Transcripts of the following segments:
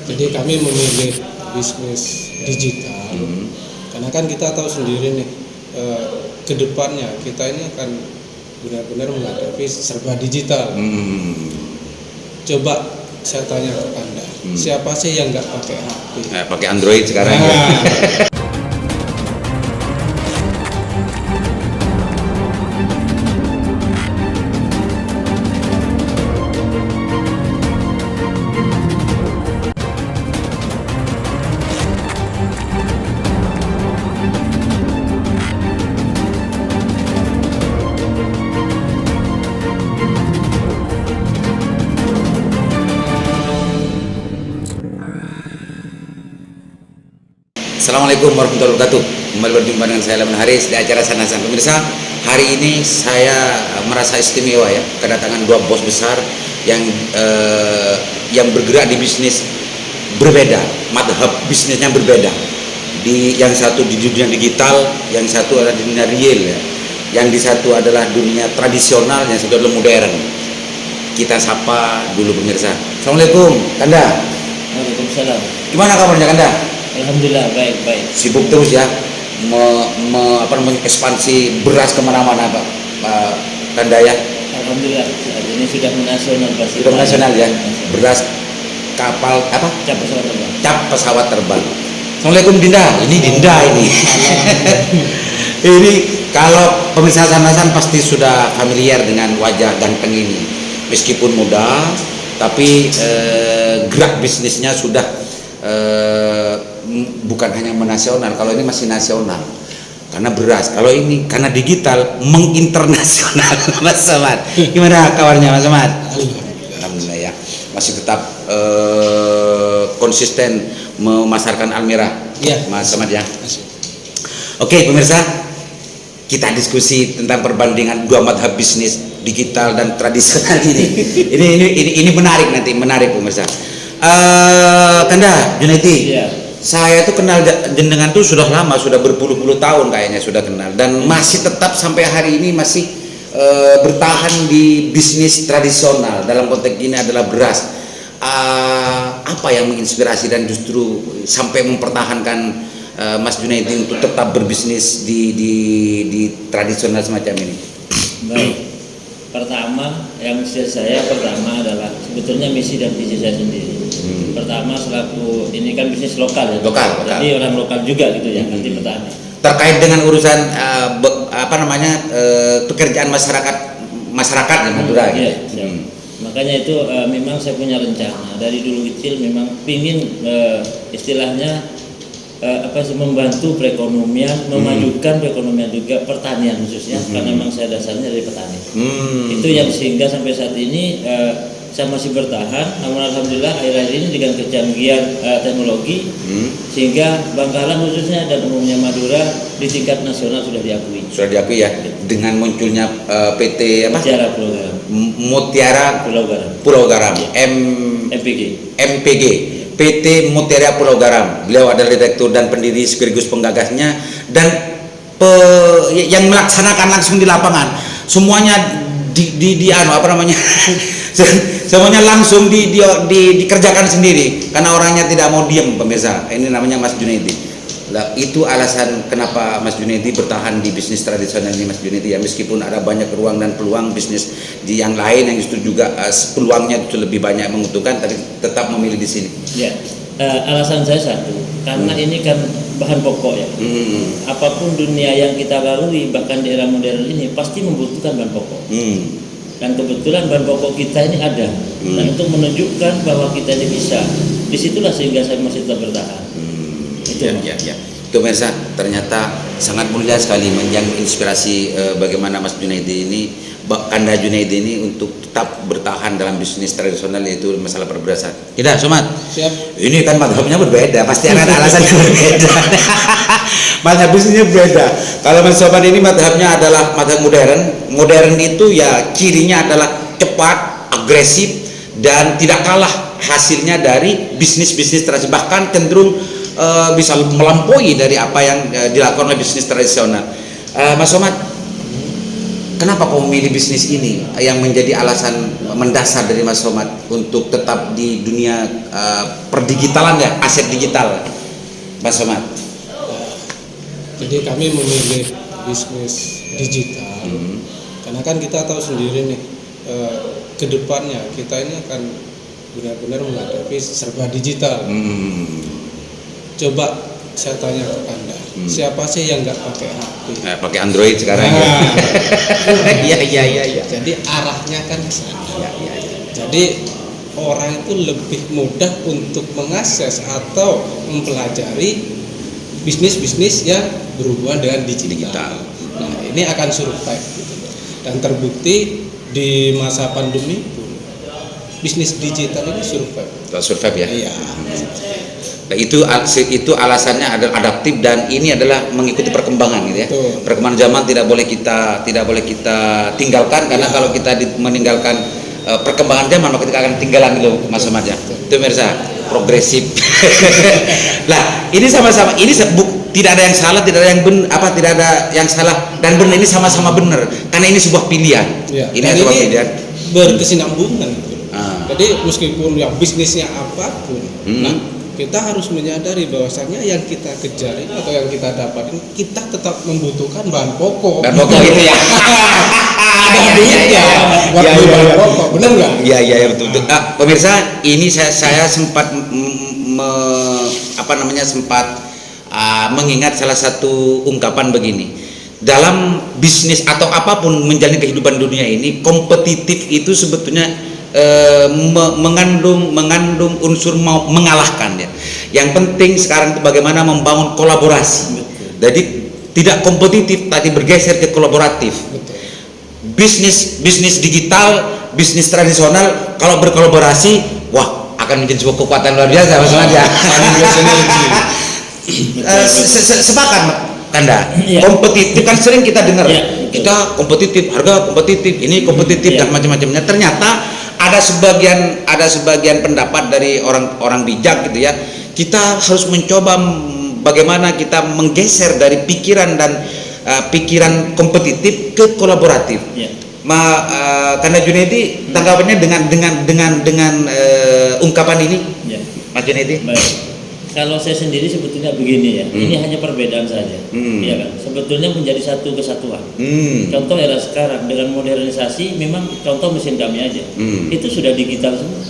Jadi kami memilih bisnis digital karena kan kita tahu sendiri nih ke depannya kita ini akan benar-benar menghadapi serba digital. Coba saya tanya ke Anda, siapa sih yang nggak pakai HP? Pakai Android sekarang ya. Assalamualaikum warahmatullahi wabarakatuh. Kembali berjumpa dengan saya Lamun Haris di acara Sanasan. Pemirsa, hari ini saya merasa istimewa ya, kedatangan dua bos besar yang bergerak di bisnis berbeda, madhab bisnisnya berbeda. Yang satu di dunia digital, yang satu adalah di dunia real ya. Yang di satu adalah dunia tradisional, yang satu adalah modern. Kita sapa dulu pemirsa. Assalamualaikum, Kanda. Waalaikumsalam. Gimana kabarnya Kanda? Alhamdulillah baik. Sibuk terus ya mengekspansi beras kemana-mana Pak Kanda ya. Alhamdulillah saat ini sudah menasional. Sudah nasional ya. Beras kapal apa? Cap pesawat terbang. Assalamualaikum Dinda. Ini Dinda ini. Ini kalau pemirsa Sanasan pasti sudah familiar dengan wajah ganteng ini. Meskipun muda, tapi gerak bisnisnya sudah bukan hanya menasional. Kalau ini masih nasional karena beras, kalau ini karena digital menginternasional. Mas Samad, gimana kabarnya Mas Samad? Alhamdulillah ya, masih tetap konsisten memasarkan Almirah ya Mas Samad ya. Oke pemirsa, kita diskusi tentang perbandingan dua madhab bisnis digital dan tradisional ini. Ini menarik pemirsa. Kanda Junaidi, ya. Saya tuh kenal jenengan tuh sudah lama, sudah berpuluh-puluh tahun kayaknya sudah kenal, dan masih tetap sampai hari ini masih bertahan di bisnis tradisional. Dalam konteks ini adalah beras. Apa yang menginspirasi dan justru sampai mempertahankan Mas Junaidi untuk tetap berbisnis di tradisional semacam ini? Baik. Pertama, yang saya pertama adalah sebetulnya misi dan visi saya sendiri. Pertama, selaku ini kan bisnis lokal ya. Lokal. Jadi orang lokal juga gitu ya, nanti petani. Terkait dengan urusan pekerjaan masyarakat di Madura gitu. Ya. Makanya itu memang saya punya rencana dari dulu kecil, memang pingin istilahnya membantu perekonomian, memajukan perekonomian juga pertanian khususnya, karena memang saya dasarnya dari petani. Itu yang sehingga sampai saat ini saya masih bertahan. Namun alhamdulillah akhir-akhir ini dengan kecanggihan teknologi sehingga Bangkalan khususnya dan umumnya Madura di tingkat nasional sudah diakui. Sudah diakui ya, dengan munculnya PT Mutiara Pulau Garam. Mutiara Pulau Garam, MPG. PT Mutiara Pulau Garam. Beliau adalah direktur dan pendiri sekaligus penggagasnya dan yang melaksanakan langsung di lapangan. Semuanya semuanya langsung dikerjakan sendiri karena orangnya tidak mau diam pemirsa. Ini namanya Mas Junaidi. Itu alasan kenapa Mas Junaidi bertahan di bisnis tradisional ini Mas Junaidi ya, meskipun ada banyak ruang dan peluang bisnis di yang lain yang justru juga peluangnya itu lebih banyak menguntungkan, tapi tetap memilih di sini. Ya, alasan saya satu, karena ini kan bahan pokok ya. Apapun dunia yang kita lalui, bahkan di era modern ini pasti membutuhkan bahan pokok. Dan kebetulan bahan pokok kita ini ada, dan untuk menunjukkan bahwa kita ini bisa, disitulah sehingga saya masih tetap bertahan. Ya. Itu pemirsa, ternyata sangat mulia sekali yang inspirasi bagaimana Mas Junaidi ini, Kanda Junaidi ini untuk tetap bertahan dalam bisnis tradisional, yaitu masalah perberasan. Tidak, Somat. Siap. Ini kan madhabnya berbeda, pasti ada alasan yang berbeda. Madhab bisnisnya berbeda. Kalau Mas Somat ini madhabnya adalah madhab modern. Modern itu ya cirinya adalah cepat, agresif, dan tidak kalah hasilnya dari bisnis-bisnis tradisional, bahkan cenderung bisa melampaui dari apa yang dilakukan oleh bisnis tradisional. Mas Somad, Kenapa kau memilih bisnis ini yang menjadi alasan mendasar dari Mas Somad untuk tetap di dunia perdigitalan ya, aset digital, Mas Somad? Jadi kami memilih bisnis digital karena kan kita tahu sendiri nih kedepannya kita ini akan benar-benar menghadapi serba digital. Coba saya tanya ke Anda, siapa sih yang nggak pakai HP? Pakai Android sekarang ya. Iya. Jadi arahnya kan ke sana. Ya. Jadi orang itu lebih mudah untuk mengakses atau mempelajari bisnis-bisnis yang berhubungan dengan digital. Nah, ini akan survive gitu. Dan terbukti di masa pandemi pun bisnis digital ini survive ya. Iya. Nah, itu alasannya adalah adaptif dan ini adalah mengikuti perkembangan gitu ya. Betul. Perkembangan zaman tidak boleh kita tinggalkan karena kalau kita meninggalkan perkembangan zaman maka kita akan tinggalan dulu Mas Somad ya. Itu pemirsa progresif. Lah, ini sama-sama tidak ada yang salah, tidak ada yang salah dan benar, ini sama-sama benar karena ini sebuah pilihan. Ya, ini sebuah pilihan berkesinambungan gitu. Jadi meskipun yang bisnisnya apapun, nah kita harus menyadari bahwasannya yang kita kejar ini atau yang kita dapatin, kita tetap membutuhkan bahan pokok. Bahan pokok itu ya. Bahan pokok, benar nggak? Iya betul. Pemirsa, ini saya sempat mengingat salah satu ungkapan begini. Dalam bisnis atau apapun menjalani kehidupan dunia ini, kompetitif itu sebetulnya mengandung unsur mau mengalahkan ya. Yang penting sekarang itu bagaimana membangun kolaborasi. Jadi tidak kompetitif tapi bergeser ke kolaboratif. Bisnis digital, bisnis tradisional kalau berkolaborasi, wah akan menjadi sebuah kekuatan luar biasa Mas Somad ya. Sepakat Anda? Kompetitif kan sering kita dengar. Kita kompetitif, harga kompetitif, ini kompetitif dan macam-macamnya. Ternyata ada sebagian pendapat dari orang bijak gitu ya. Kita harus mencoba bagaimana kita menggeser dari pikiran dan pikiran kompetitif ke kolaboratif. Karena Junaidi tanggapannya dengan ungkapan ini, Mas Junaidi? Baik. Kalau saya sendiri sebetulnya begini ya, ini hanya perbedaan saja, ya kan. Sebetulnya menjadi satu kesatuan. Contoh era sekarang dengan modernisasi, memang contoh mesin kami aja, itu sudah digital semua.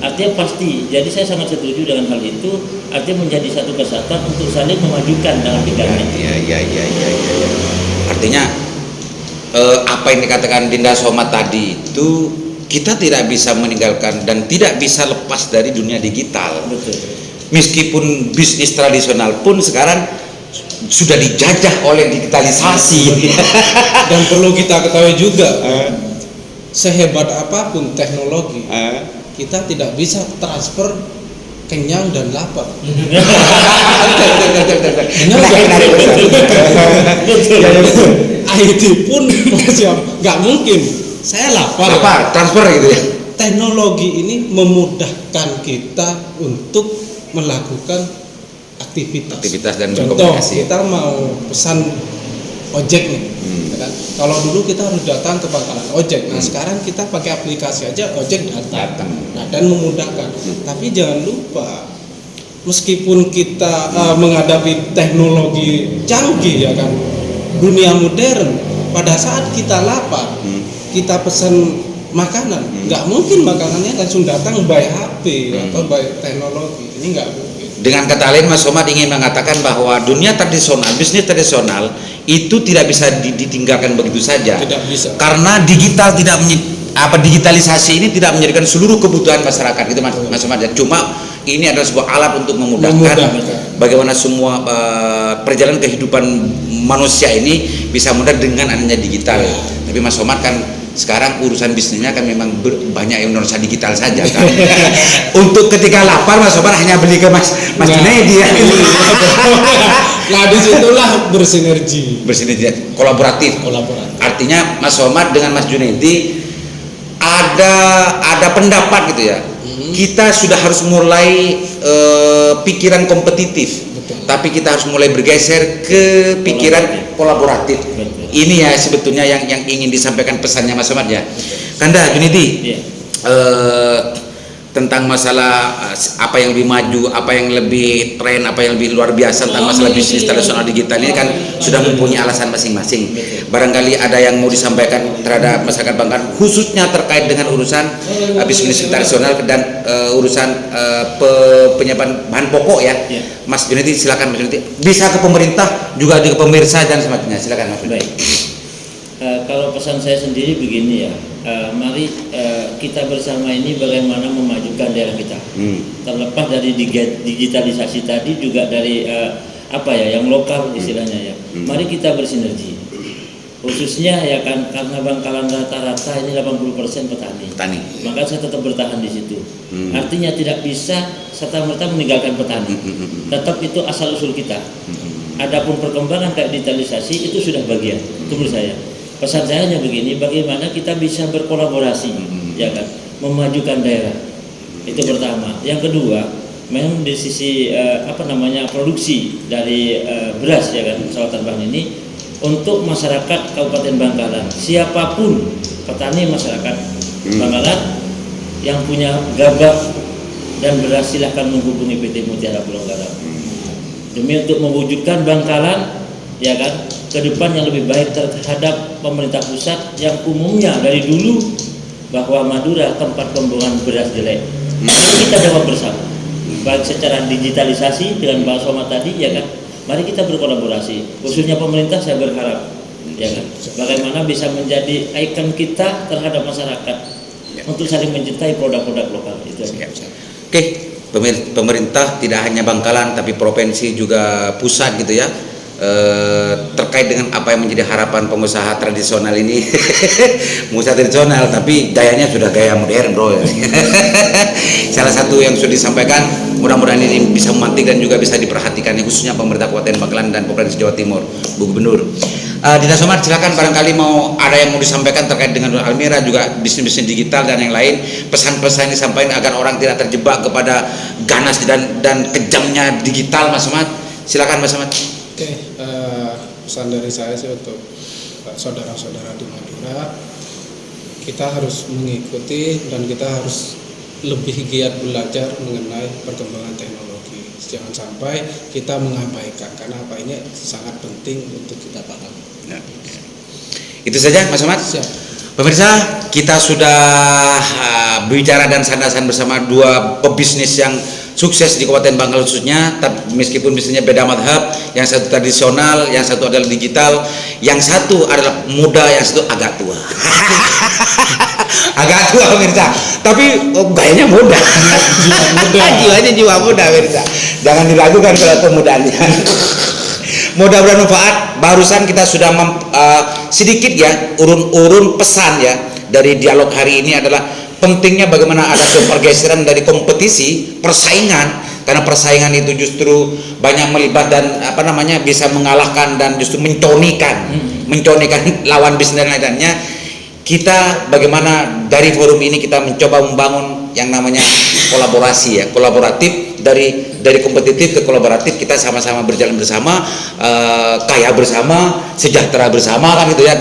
Artinya pasti. Jadi saya sangat setuju dengan hal itu. Artinya menjadi satu kesatuan untuk saling memajukan dalam bidangnya. Iya. Artinya apa yang dikatakan Dinda Somad tadi itu kita tidak bisa meninggalkan dan tidak bisa lepas dari dunia digital. Betul. Meskipun bisnis tradisional pun sekarang sudah dijajah oleh digitalisasi. Dan perlu kita ketahui juga, sehebat apapun teknologi, kita tidak bisa transfer kenyang dan lapar. IT pun nggak mungkin. Saya lapar transfer gitu ya. Teknologi ini memudahkan kita untuk melakukan aktivitas dan contoh berkomunikasi. Kita mau pesan ojek nih, kan? Kalau dulu kita harus datang ke pangkalan ojek. Nah sekarang kita pakai aplikasi aja ojek datang. Nah, dan memudahkan. Tapi jangan lupa, meskipun kita menghadapi teknologi canggih ya kan, dunia modern, pada saat kita lapar, kita pesan makanan, nggak mungkin makanannya langsung datang by HP atau by teknologi. Ini nggak mungkin. Dengan kata lain, Mas Somad ingin mengatakan bahwa dunia tradisional, bisnis tradisional itu tidak bisa ditinggalkan begitu saja. Tidak bisa. Karena digitalisasi ini tidak menjadikan seluruh kebutuhan masyarakat itu Mas Somad. Cuma ini adalah sebuah alat untuk memudahkan bagaimana semua perjalanan kehidupan manusia ini bisa mudah dengan adanya digital. Tapi Mas Somad kan sekarang urusan bisnisnya kan memang banyak yang nuansa digital saja kan. Untuk ketika lapar Mas Somad hanya beli ke Mas Junaidi ya. Nah disitulah bersinergi, kolaboratif. Artinya Mas Somad dengan Mas Junaidi ada pendapat gitu ya. kita sudah harus mulai pikiran kompetitif. Betul. Tapi kita harus mulai bergeser ke pikiran kolaboratif. Betul. Ini ya sebetulnya yang ingin disampaikan pesannya Mas Ahmad ya. Kanda Junidi, Iya. tentang masalah apa yang lebih maju, apa yang lebih tren, apa yang lebih luar biasa tentang masalah bisnis tradisional digital ini kan sudah mempunyai alasan masing-masing. Barangkali ada yang mau disampaikan terhadap masyarakat Bangkalan khususnya terkait dengan urusan bisnis tradisional dan urusan penyiapan bahan pokok ya. Iya. Mas Junedi, silakan Mas Junedi. Bisa ke pemerintah juga di pemirsa dan sebagainya. Silakan Mas Junedi. Baik. Kalau pesan saya sendiri begini ya, mari kita bersama ini bagaimana memajukan daerah kita. Terlepas dari digitalisasi tadi juga dari apa ya yang lokal istilahnya ya. Mari kita bersinergi. Khususnya ya kan karena Bangkalan rata-rata ini 80% petani. Maka saya tetap bertahan di situ. Artinya tidak bisa serta-merta meninggalkan petani. Tetap itu asal usul kita. Adapun perkembangan kayak digitalisasi itu sudah bagian. Itu menurut saya. Pesan saya hanya begini, bagaimana kita bisa berkolaborasi, ya kan, memajukan daerah. Itu pertama. Yang kedua, memang di sisi produksi dari beras, ya kan, pesawat terbang ini untuk masyarakat Kabupaten Bangkalan, siapapun petani masyarakat Bangkalan yang punya gabah dan beras silahkan menghubungi PT Mutiara Pulau Garam. Demi untuk mewujudkan Bangkalan, ya kan, ke depan yang lebih baik terhadap pemerintah pusat yang umumnya dari dulu bahwa Madura tempat pembuangan beras jelek. Mari kita jawab bersama, baik secara digitalisasi dengan Pak Somad tadi, ya kan. Mari kita berkolaborasi, khususnya pemerintah saya berharap, ya kan, bagaimana bisa menjadi ikon kita terhadap masyarakat untuk saling mencintai produk-produk lokal itu. Oke, pemerintah tidak hanya Bangkalan tapi provinsi juga pusat gitu ya. Terkait dengan apa yang menjadi harapan pengusaha tradisional ini. Pengusaha tradisional tapi gayanya sudah gaya modern bro ya. Salah satu yang sudah disampaikan, mudah-mudahan ini bisa memantik dan juga bisa diperhatikan khususnya pemerintah Kabupaten Bangkalan dan Provinsi Jawa Timur, Bu Gubernur. Dina Somad, silakan barangkali mau ada yang mau disampaikan terkait dengan Almira juga bisnis-bisnis digital dan yang lain, pesan-pesan disampaikan agar orang tidak terjebak kepada ganas dan kejamnya digital, Mas Somad. Silakan Mas Somad. Oke, pesan dari saya sih untuk saudara-saudara di Madura, kita harus mengikuti dan kita harus lebih giat belajar mengenai perkembangan teknologi. Jangan sampai kita mengabaikan, karena apa ini sangat penting untuk kita paham. Itu saja Mas Somad. Siap. Pemirsa, kita sudah bicara dan sandasan bersama dua pebisnis yang sukses di Kabupaten Bangkalan khususnya, tapi meskipun bisnisnya beda madhab, yang satu tradisional, yang satu adalah digital, yang satu adalah muda, yang satu agak tua. Agak tua pemirsa, tapi gayanya muda. Jiwanya jiwa muda pemirsa. Jangan diragukan kalau pemudaannya. Mudah-mudahan manfaat. Barusan kita sudah sedikit ya urun-urun pesan ya dari dialog hari ini adalah pentingnya bagaimana ada pergeseran dari kompetisi, persaingan, karena persaingan itu justru banyak melibat dan bisa mengalahkan dan justru menconikan lawan bisnis dan lainnya. Kita bagaimana dari forum ini kita mencoba membangun yang namanya kolaborasi ya, kolaboratif dari kompetitif ke kolaboratif, kita sama-sama berjalan bersama, kaya bersama, sejahtera bersama kan gitu ya,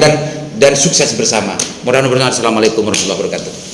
dan sukses bersama. Mudah-mudahan. Assalamualaikum warahmatullahi wabarakatuh.